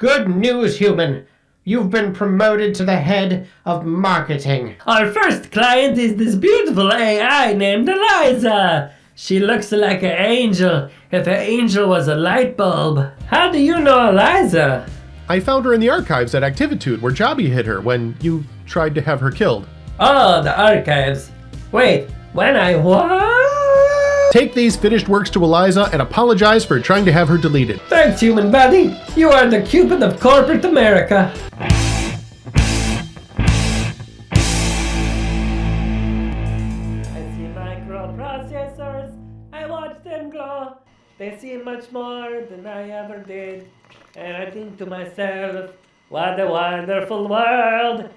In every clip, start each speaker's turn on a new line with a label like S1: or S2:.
S1: Good news, human. You've been promoted to the head of marketing.
S2: Our first client is this beautiful AI named Eliza. She looks like an angel, if an angel was a light bulb. How do you know Eliza?
S3: I found her in the archives at Activitude where Jobby hit her when you tried to have her killed.
S2: Oh, the archives. Wait, when I what?
S3: Take these finished works to Eliza and apologize for trying to have her deleted.
S2: Thanks, human buddy. You are the Cupid of corporate America. I see microprocessors. I watch them glow. They see much more than I ever did. And I think to myself, what a wonderful world.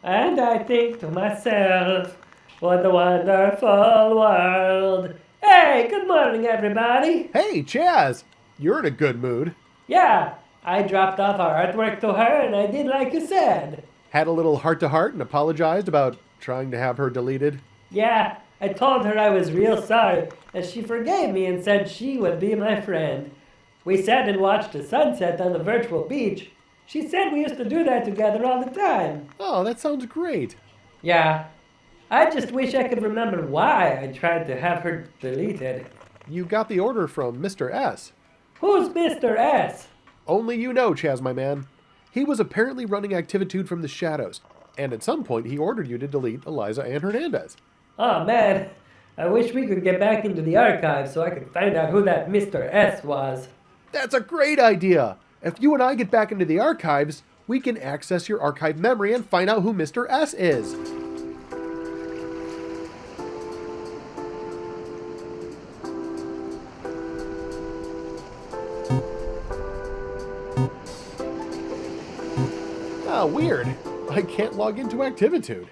S2: And I think to myself, what a wonderful world. Hey, good morning, everybody.
S3: Hey, Chaz! You're in a good mood.
S2: Yeah, I dropped off our artwork to her and I did like you said.
S3: Had a little heart-to-heart and apologized about trying to have her deleted.
S2: Yeah, I told her I was real sorry and she forgave me and said she would be my friend. We sat and watched the sunset on the virtual beach. She said we used to do that together all the time.
S3: Oh, that sounds great.
S2: Yeah, I just wish I could remember why I tried to have her deleted.
S3: You got the order from Mr. S.
S2: Who's Mr. S?
S3: Only you know, Chaz, my man. He was apparently running Activitude from the shadows, and at some point he ordered you to delete Eliza and Hernandez.
S2: Oh man, I wish we could get back into the archives so I could find out who that Mr. S was.
S3: That's a great idea! If you and I get back into the archives, we can access your archive memory and find out who Mr. S is. Ah, weird. I can't log into Activitude.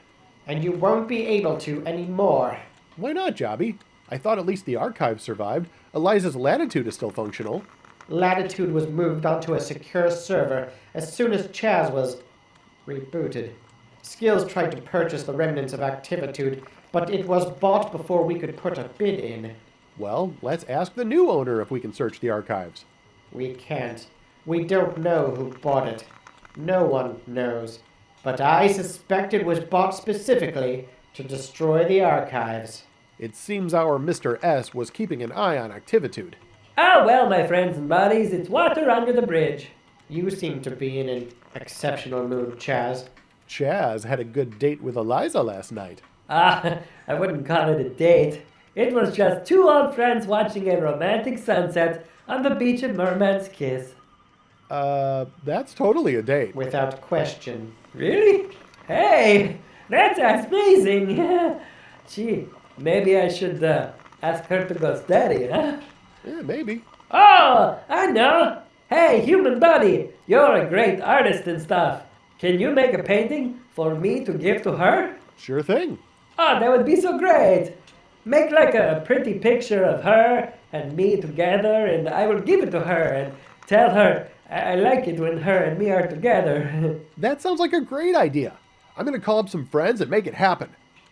S1: And you won't be able to anymore.
S3: Why not, Jobby? I thought at least the archive survived. Eliza's Latitude is still functional.
S1: Latitude was moved onto a secure server as soon as Chaz was rebooted. Skills tried to purchase the remnants of Activitude, but it was bought before we could put a bid in.
S3: Well, let's ask the new owner if we can search the archives.
S1: We can't. We don't know who bought it. No one knows. But I suspect it was bought specifically to destroy the archives.
S3: It seems our Mr. S was keeping an eye on Activitude.
S2: Ah well, my friends and buddies, it's water under the bridge.
S1: You seem to be in an exceptional mood, Chaz.
S3: Chaz had a good date with Eliza last night.
S2: Ah, I wouldn't call it a date. It was just two old friends watching a romantic sunset on the beach of Merman's Kiss.
S3: That's totally a date.
S1: Without question.
S2: Really? Hey, that's amazing. Gee, maybe I should ask her to go steady, huh?
S3: Yeah, maybe.
S2: Oh, I know. Hey, human buddy, you're a great artist and stuff. Can you make a painting for me to give to her?
S3: Sure thing.
S2: Oh, that would be so great. Make like a pretty picture of her and me together, and I will give it to her and tell her I like it when her and me are together.
S3: That sounds like a great idea. I'm going to call up some friends and make it happen.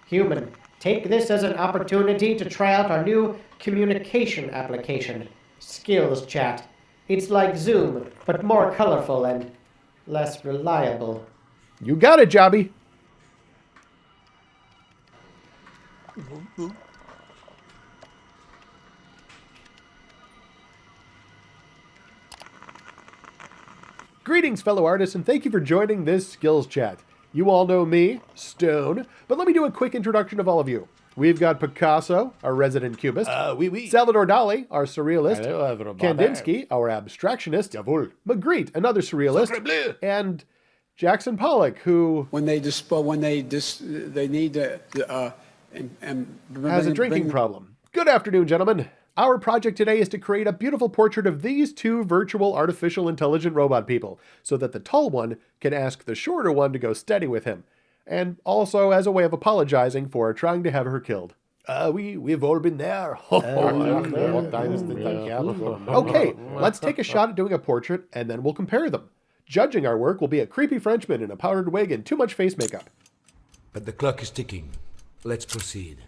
S1: Human, take this as an opportunity to try out our new communication application, Skills Chat. It's like Zoom, but more colorful and less reliable.
S3: You got it, Jobby. Greetings, fellow artists, and thank you for joining this Skills Chat. You all know me, Stone, but let me do a quick introduction of all of you. We've got Picasso, our resident cubist.
S4: Oui.
S3: Salvador Dali, our surrealist.
S4: Hello, everybody.
S3: Kandinsky, our abstractionist.
S4: Jawohl.
S3: Magritte, another surrealist.
S4: Sacre bleu.
S3: And Jackson Pollock, who
S5: When they need to
S3: has a drinking problem. Good afternoon, gentlemen. Our project today is to create a beautiful portrait of these two virtual artificial intelligent robot people, so that the tall one can ask the shorter one to go steady with him, and also as a way of apologizing for trying to have her killed.
S4: We've all been there.
S3: Okay, let's take a shot at doing a portrait, and then we'll compare them. Judging our work will be a creepy Frenchman in a powdered wig and too much face makeup.
S6: But the clock is ticking. Let's proceed.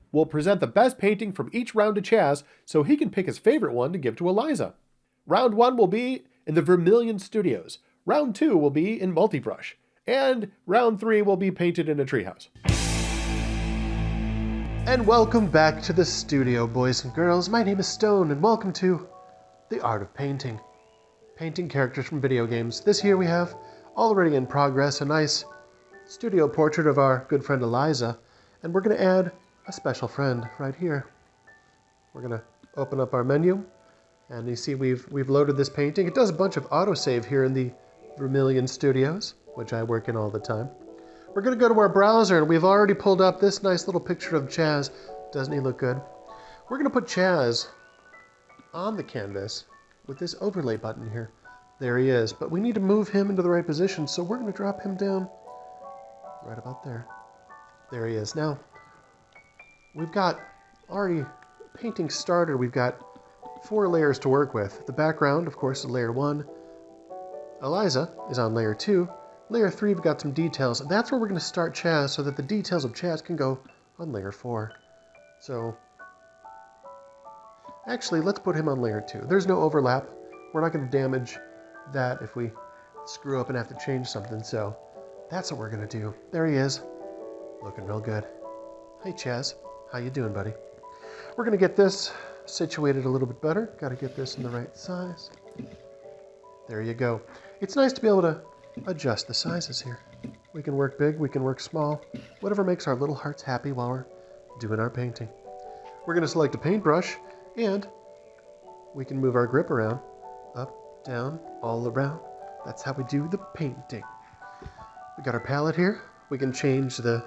S3: We'll present the best painting from each round to Chaz, so he can pick his favorite one to give to Eliza. Round 1 will be in the Vermillion Studios. Round 2 will be in multibrush. And round 3 will be painted in a treehouse. And welcome back to the studio, boys and girls. My name is Stone, and welcome to The Art of Painting. Painting characters from video games. This here we have, already in progress, a nice studio portrait of our good friend Eliza. And we're going to add a special friend right here. We're going to open up our menu, and you see we've loaded this painting. It does a bunch of autosave here in the Vermillion Studios, which I work in all the time. We're going to go to our browser, and we've already pulled up this nice little picture of Chaz. Doesn't he look good? We're going to put Chaz on the canvas with this overlay button here. There he is, but we need to move him into the right position, so we're going to drop him down right about there. There he is. Now, we've got already painting started. We've got 4 layers to work with. The background, of course, is layer 1. Eliza is on layer 2. Layer 3, we've got some details, and that's where we're going to start Chaz so that the details of Chaz can go on layer 4. So, actually, let's put him on layer 2. There's no overlap. We're not going to damage that if we screw up and have to change something, so that's what we're going to do. There he is, looking real good. Hey, Chaz. How you doing, buddy? We're going to get this situated a little bit better. Got to get this in the right size. There you go. It's nice to be able to adjust the sizes here. We can work big, we can work small, whatever makes our little hearts happy while we're doing our painting. We're going to select a paintbrush, and we can move our grip around, up, down, all around. That's how we do the painting. We got our palette here. We can change the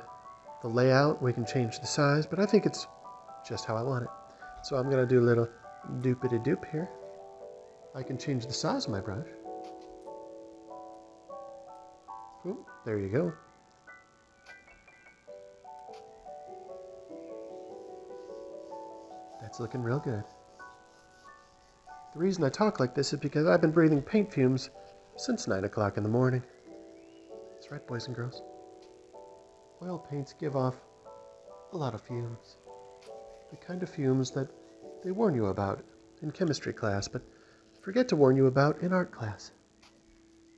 S3: layout, we can change the size, but I think it's just how I want it. So I'm going to do a little doopity-doop here. I can change the size of my brush. Ooh, there you go. That's looking real good. The reason I talk like this is because I've been breathing paint fumes since 9 o'clock in the morning. That's right, boys and girls. Oil paints give off a lot of fumes. The kind of fumes that they warn you about in chemistry class, but forget to warn you about in art class.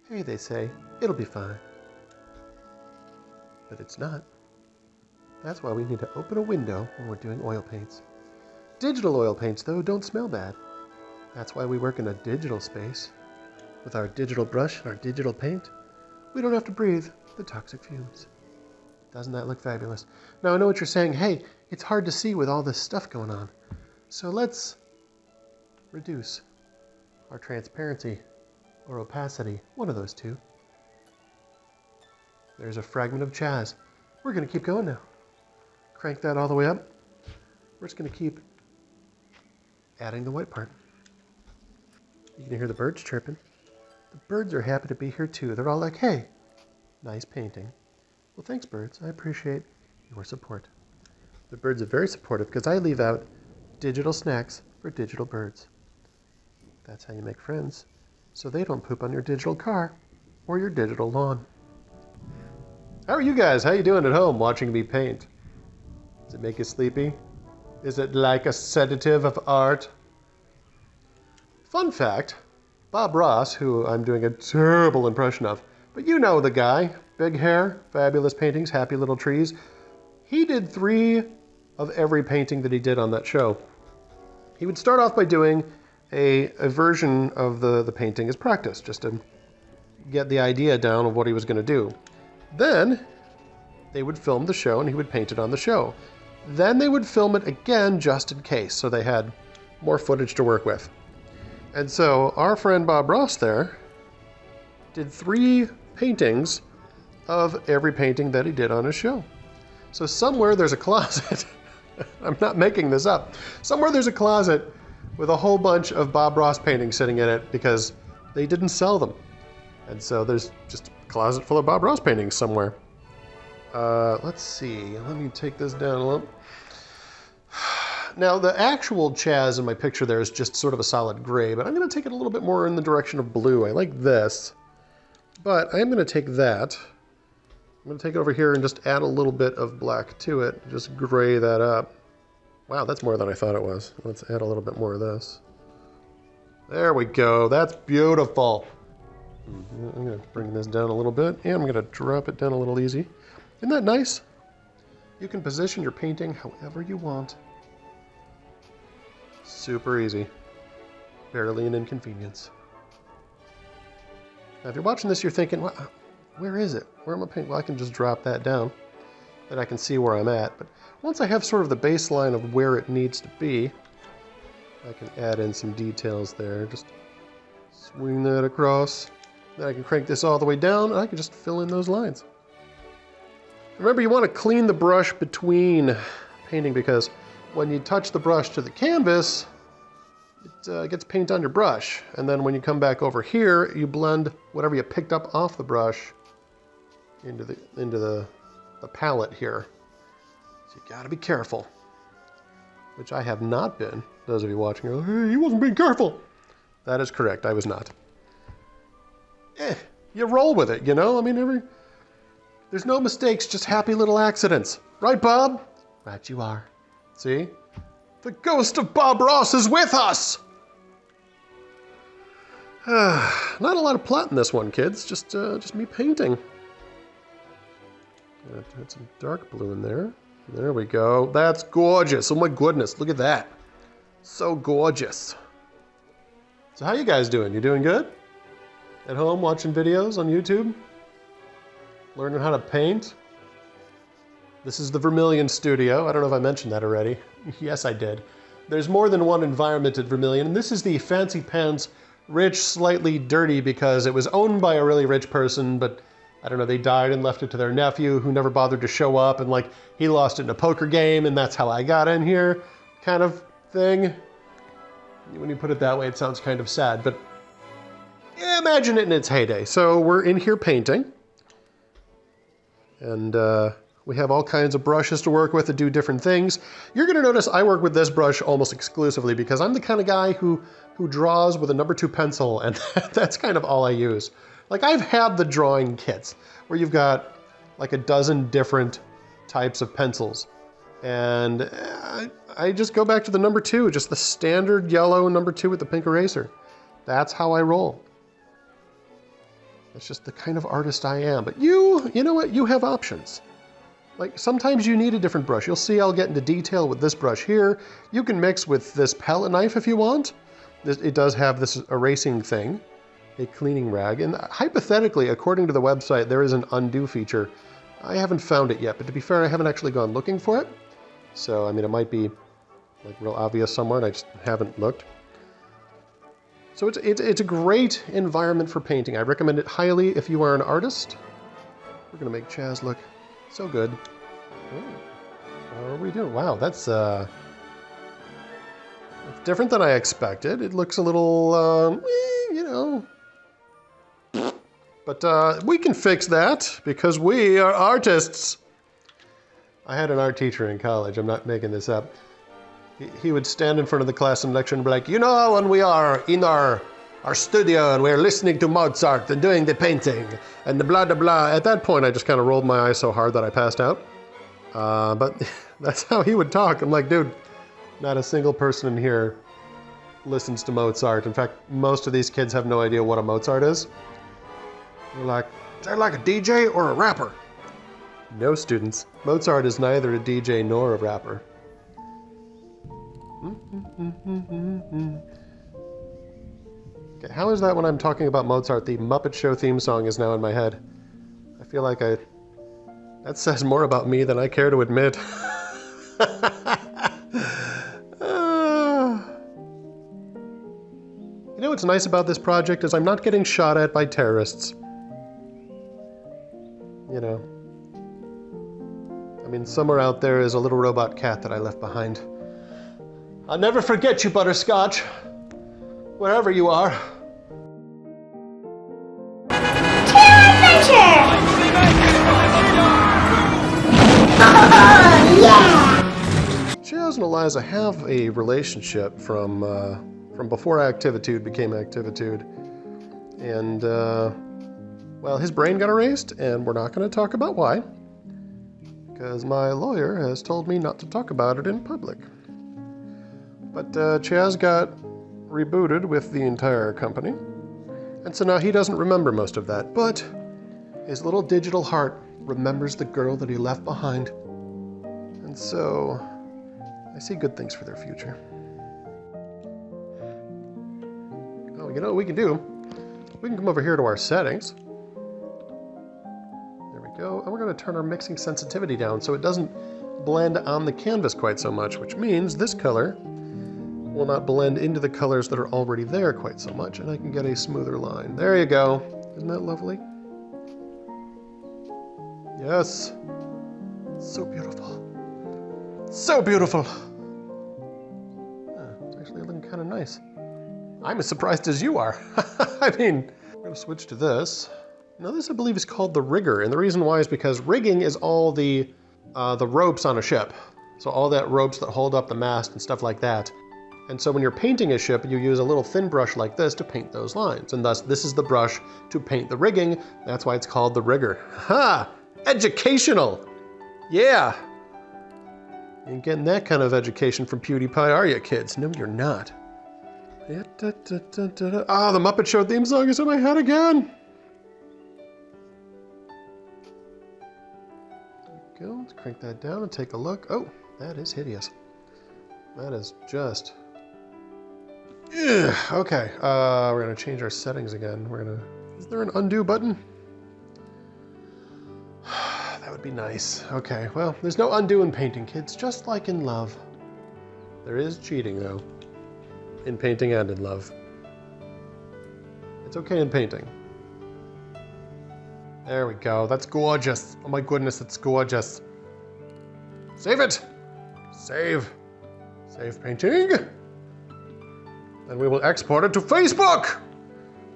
S3: Hey, they say, it'll be fine. But it's not. That's why we need to open a window when we're doing oil paints. Digital oil paints, though, don't smell bad. That's why we work in a digital space. With our digital brush and our digital paint, we don't have to breathe the toxic fumes. Doesn't that look fabulous? Now, I know what you're saying. Hey, it's hard to see with all this stuff going on. So let's reduce our transparency or opacity, one of those two. There's a fragment of Chaz. We're going to keep going now. Crank that all the way up. We're just going to keep adding the white part. You can hear the birds chirping. The birds are happy to be here too. They're all like, hey, nice painting. Well, thanks, birds. I appreciate your support. The birds are very supportive because I leave out digital snacks for digital birds. That's how you make friends, so they don't poop on your digital car or your digital lawn. How are you guys? How you doing at home watching me paint? Does it make you sleepy? Is it like a sedative of art? Fun fact, Bob Ross, who I'm doing a terrible impression of, but you know the guy, big hair, fabulous paintings, happy little trees. He did 3 of every painting that he did on that show. He would start off by doing a version of the painting as practice, just to get the idea down of what he was going to do. Then they would film the show and he would paint it on the show. Then they would film it again just in case, so they had more footage to work with. And so our friend Bob Ross there did 3 paintings of every painting that he did on his show. So somewhere there's a closet. I'm not making this up. Somewhere there's a closet with a whole bunch of Bob Ross paintings sitting in it because they didn't sell them. And so there's just a closet full of Bob Ross paintings somewhere. Let's see. Let me take this down a little. Now, the actual Chaz in my picture there is just sort of a solid gray, but I'm going to take it a little bit more in the direction of blue. I like this, but I'm going to take that. I'm going to take it over here and just add a little bit of black to it. Just gray that up. Wow, that's more than I thought it was. Let's add a little bit more of this. There we go. That's beautiful. I'm going to bring this down a little bit, and I'm going to drop it down a little easy. Isn't that nice? You can position your painting however you want. Super easy. Barely an inconvenience. Now, if you're watching this, you're thinking, well, where is it? Where am I painting? Well, I can just drop that down, and I can see where I'm at. But once I have sort of the baseline of where it needs to be, I can add in some details there. Just swing that across. Then I can crank this all the way down, and I can just fill in those lines. Remember, you want to clean the brush between painting, because when you touch the brush to the canvas, it gets paint on your brush. And then when you come back over here, you blend whatever you picked up off the brush into the palette here. So you got to be careful, which I have not been. Those of you watching go, hey, he wasn't being careful. That is correct, I was not. You roll with it, you know? I mean, there's no mistakes, just happy little accidents. Right, Bob? Right, you are. See? The ghost of Bob Ross is with us! Not a lot of plot in this one, kids. Just me painting. Add some dark blue in there. There we go. That's gorgeous. Oh my goodness, look at that. So gorgeous. So how you guys doing? You doing good? At home watching videos on YouTube? Learning how to paint? This is the Vermillion studio. I don't know if I mentioned that already. Yes, I did. There's more than one environment at Vermillion, and this is the fancy pants, rich, slightly dirty, because it was owned by a really rich person, but I don't know, they died and left it to their nephew, who never bothered to show up, and like, he lost it in a poker game, and that's how I got in here, kind of thing. When you put it that way, it sounds kind of sad, but yeah, imagine it in its heyday. So we're in here painting, and we have all kinds of brushes to work with to do different things. You're going to notice I work with this brush almost exclusively because I'm the kind of guy who draws with a number 2 pencil, and that's kind of all I use. Like, I've had the drawing kits where you've got like a dozen different types of pencils, and I just go back to the number 2, just the standard yellow number 2 with the pink eraser. That's how I roll. That's just the kind of artist I am. But you know what? You have options. Like, sometimes you need a different brush. You'll see I'll get into detail with this brush here. You can mix with this palette knife if you want. It does have this erasing thing, a cleaning rag. And hypothetically, according to the website, there is an undo feature. I haven't found it yet, but to be fair, I haven't actually gone looking for it. So, I mean, it might be like real obvious somewhere, and I just haven't looked. So it's a great environment for painting. I recommend it highly if you are an artist. We're gonna make Chaz look so good. Oh, how are we doing? Wow, that's different than I expected. It looks a little, you know. But we can fix that because we are artists. I had an art teacher in college. I'm not making this up. He would stand in front of the class and lecture and be like, you know, when we are in our studio and we're listening to Mozart and doing the painting and the blah, blah, blah. At that point, I just kind of rolled my eyes so hard that I passed out. But that's how he would talk. I'm like, dude, not a single person in here listens to Mozart. In fact, most of these kids have no idea what a Mozart is. They're like a DJ or a rapper. No, students. Mozart is neither a DJ nor a rapper. Okay, how is that when I'm talking about Mozart? The Muppet Show theme song is now in my head. I feel like that says more about me than I care to admit. You know what's nice about this project is I'm not getting shot at by terrorists. You know. I mean, somewhere out there is a little robot cat that I left behind. I'll never forget you, Butterscotch. Wherever you are. Chaz and Eliza have a relationship from before Activitude became Activitude. And, well, his brain got erased, and we're not going to talk about why. Because my lawyer has told me not to talk about it in public. But Chaz got rebooted with the entire company. And so now he doesn't remember most of that, but his little digital heart remembers the girl that he left behind. And so I see good things for their future. Oh, you know what we can do? We can come over here to our settings. There we go. And we're going to turn our mixing sensitivity down so it doesn't blend on the canvas quite so much, which means this color will not blend into the colors that are already there quite so much, and I can get a smoother line. There you go. Isn't that lovely? Yes. So beautiful. So beautiful. It's actually looking kind of nice. I'm as surprised as you are. I mean, we're going to switch to this. Now this, I believe, is called the rigger, and the reason why is because rigging is all the ropes on a ship. So all that ropes that hold up the mast and stuff like that. And so when you're painting a ship, you use a little thin brush like this to paint those lines. And thus, this is the brush to paint the rigging. That's why it's called the rigger. Ha! Educational! Yeah! You ain't getting that kind of education from PewDiePie, are you, kids? No, you're not. Ah, the Muppet Show theme song is in my head again! There we go. Let's crank that down and take a look. Oh, that is hideous. That is just... Ugh. Okay, we're gonna change our settings again. Is there an undo button? That would be nice. Okay, well, there's no undo in painting, kids, just like in love. There is cheating, though. In painting and in love. It's okay in painting. There we go, that's gorgeous. Oh my goodness, that's gorgeous. Save it! Save. Save painting. And we will export it to Facebook!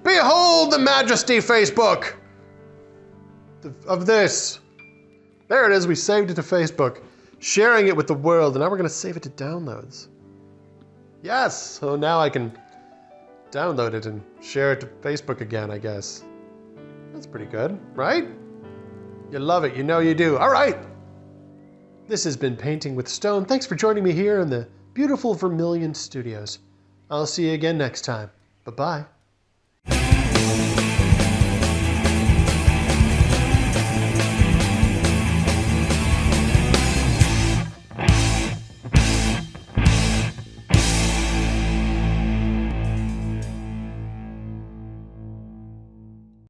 S3: Behold the majesty, Facebook! Of this. There it is, we saved it to Facebook. Sharing it with the world, and now we're gonna save it to downloads. Yes, so now I can download it and share it to Facebook again, I guess. That's pretty good, right? You love it, you know you do. All right. This has been Painting with Stone. Thanks for joining me here in the beautiful Vermillion Studios. I'll see you again next time. Bye-bye.